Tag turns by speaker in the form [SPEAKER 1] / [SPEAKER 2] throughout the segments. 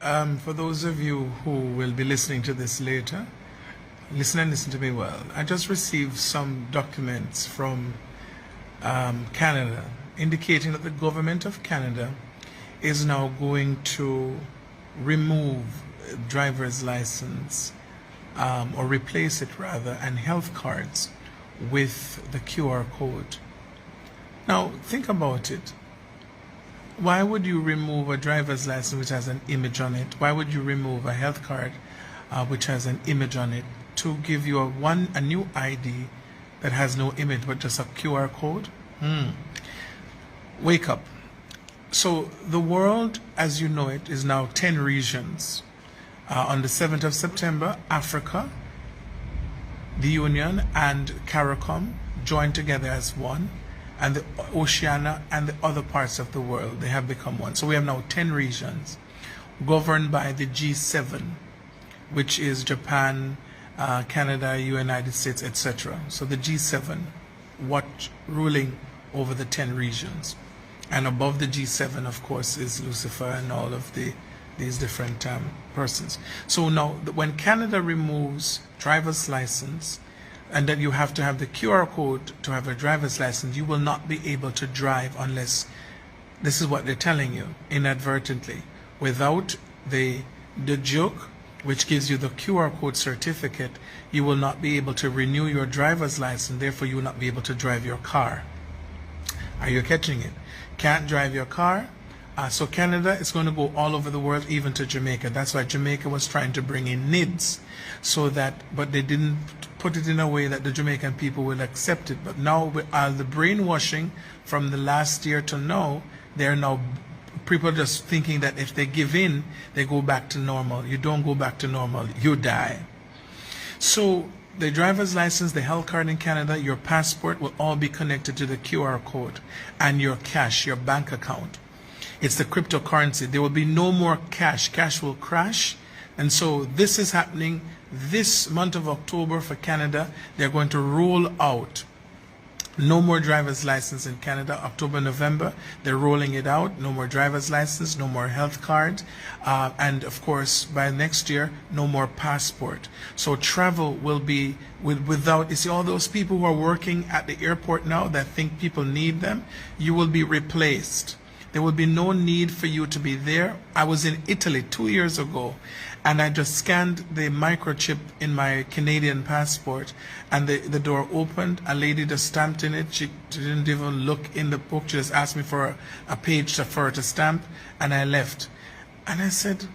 [SPEAKER 1] For those of you who will be listening to this later, listen to me well. I just received some documents from Canada indicating that the government of Canada is now going to remove driver's license or replace it rather, and health cards with the QR code. Now think about it. Why would you remove a driver's license which has an image on it? Why would you remove a health card which has an image on it to give you a new ID that has no image but just a QR code? Wake up. So the world as you know it is now 10 regions. On the 7th of September, Africa, the Union and CARICOM joined together as one, and the Oceania and the other parts of the world, they have become one. So we have now 10 regions governed by the G7, which is Japan, Canada, United States, etc. So the G7, ruling over the 10 regions. And above the G7, of course, is Lucifer and all of these different persons. So now, when Canada removes driver's license, and that you have to have the QR code to have a driver's license, you will not be able to drive unless, this is what they're telling you, inadvertently, without the joke, which gives you the QR code certificate, you will not be able to renew your driver's license, therefore you will not be able to drive your car. Are you catching it? Can't drive your car. So Canada is going to go all over the world, even to Jamaica. That's why Jamaica was trying to bring in NIDS, but they didn't put it in a way that the Jamaican people will accept it. But now, with all the brainwashing from the last year to now, people are just thinking that if they give in, they go back to normal. You don't go back to normal, you die. So the driver's license, the health card in Canada, your passport will all be connected to the QR code, and your cash, your bank account. It's the cryptocurrency. There will be no more cash. Cash will crash. And so this is happening this month of October for Canada. They're going to roll out no more driver's license in Canada. October, November, they're rolling it out. No more driver's license, no more health card. And of course, by next year, no more passport. So travel will be without, you see all those people who are working at the airport now that think people need them, you will be replaced. There will be no need for you to be there. I was in Italy 2 years ago, and I just scanned the microchip in my Canadian passport, and the door opened. A lady just stamped in it. She didn't even look in the book. She just asked me for a page for her to stamp, and I left. And I said,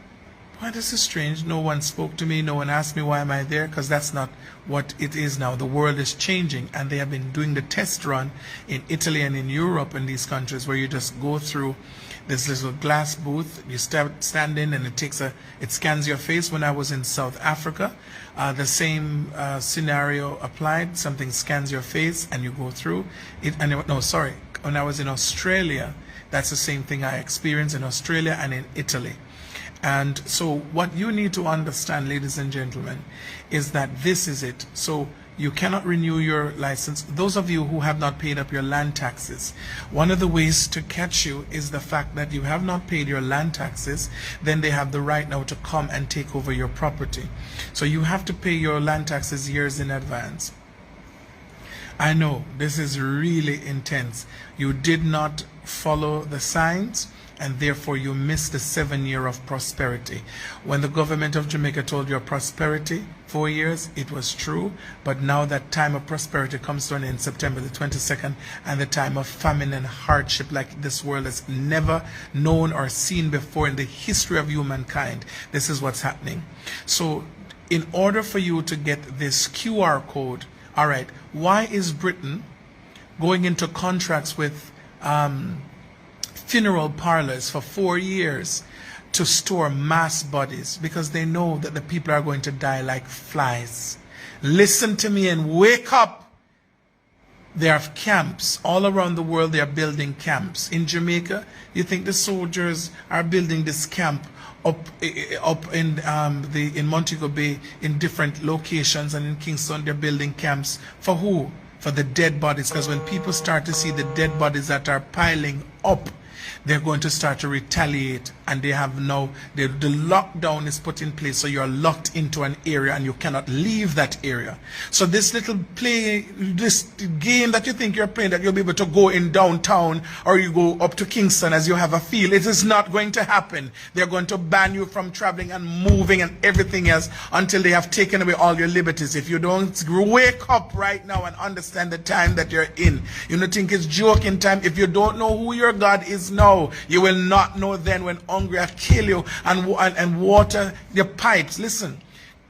[SPEAKER 1] why, this is strange. No one spoke to me. No one asked me why am I there, because that's not what it is now. The world is changing, and they have been doing the test run in Italy and in Europe and these countries where you just go through this little glass booth. You stand in, and it scans your face. When I was in South Africa, the same scenario applied. Something scans your face, and you go through it. When I was in Australia, that's the same thing I experienced in Australia and in Italy. And so what you need to understand, ladies and gentlemen, is that this is it. So you cannot renew your license. Those of you who have not paid up your land taxes, one of the ways to catch you is the fact that you have not paid your land taxes. Then they have the right now to come and take over your property. So you have to pay your land taxes years in advance. I know this is really intense. You did not follow the signs, and therefore you missed the 7 year of prosperity. When the government of Jamaica told you prosperity, 4 years, it was true, but now that time of prosperity comes to an end, September the 22nd, and the time of famine and hardship like this world has never known or seen before in the history of humankind. This is what's happening. So in order for you to get this QR code, all right, why is Britain going into contracts with funeral parlors for 4 years to store mass bodies? Because they know that the people are going to die like flies. Listen to me and wake up. There are camps all around the world. They are building camps. In Jamaica, you think the soldiers are building this camp up in Montego Bay in different locations, and in Kingston they're building camps for who? For the dead bodies. Because when people start to see the dead bodies that are piling up, they're going to start to retaliate and they have now, the lockdown is put in place, so you're locked into an area and you cannot leave that area. So this little this game that you think you're playing, that you'll be able to go in downtown or you go up to Kingston as you have a feel, it is not going to happen. They're going to ban you from traveling and moving and everything else until they have taken away all your liberties. If you don't wake up right now and understand the time that you're in, you don't think it's joking time. If you don't know who your God is now, you will not know then when hungry will kill you and water your pipes. Listen,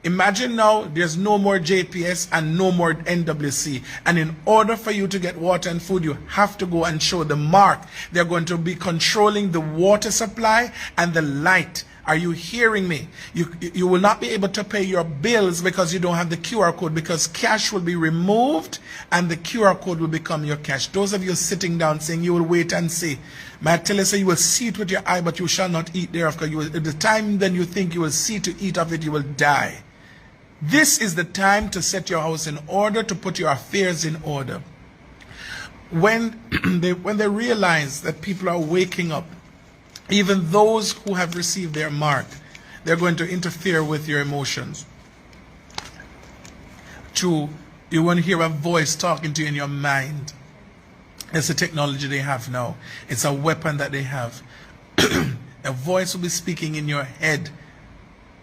[SPEAKER 1] imagine now there's no more JPS and no more NWC, and in order for you to get water and food, you have to go and show the mark. They're going to be controlling the water supply and the light. Are you hearing me? You will not be able to pay your bills because you don't have the QR code, because cash will be removed and the QR code will become your cash. Those of you sitting down saying you will wait and see, may I tell you, so you will see it with your eye, but you shall not eat thereof. Because at the time then you think you will see to eat of it, you will die. This is the time to set your house in order, to put your affairs in order. When they realize that people are waking up, even those who have received their mark, they're going to interfere with your emotions. You want to hear a voice talking to you in your mind. It's the technology they have now. It's a weapon that they have. A voice will be speaking in your head.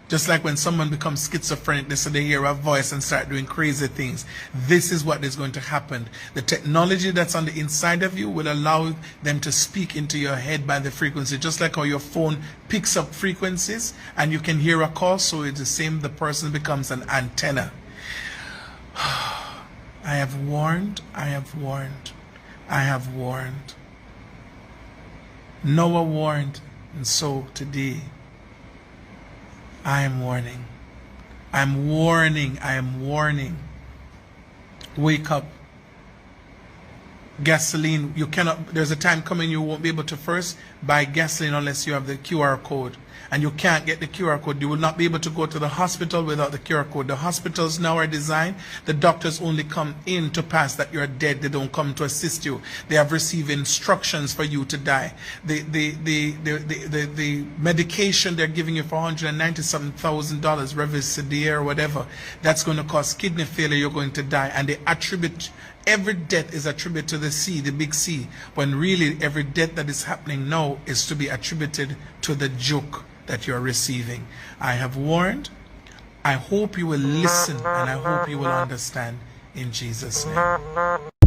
[SPEAKER 1] Just like when someone becomes schizophrenic, they hear a voice and start doing crazy things. This is what is going to happen. The technology that's on the inside of you will allow them to speak into your head by the frequency. Just like how your phone picks up frequencies and you can hear a call, so it's the same, the person becomes an antenna. I have warned, I have warned, I have warned. Noah warned, and so today I am warning. I'm warning. I am warning. Wake up. Gasoline, you cannot, there's a time coming you won't be able to first buy gasoline unless you have the QR code. And you can't get the QR code. You will not be able to go to the hospital without the QR code. The hospitals now are designed, the doctors only come in to pass that you're dead. They don't come to assist you. They have received instructions for you to die. The medication they're giving you for $197,000, Revicedar or whatever, that's going to cause kidney failure. You're going to die. And they attribute, every death is attributed to the C, the big C, when really every death that is happening now is to be attributed to the joke that you're receiving. I have warned. I hope you will listen, and I hope you will understand in Jesus' name.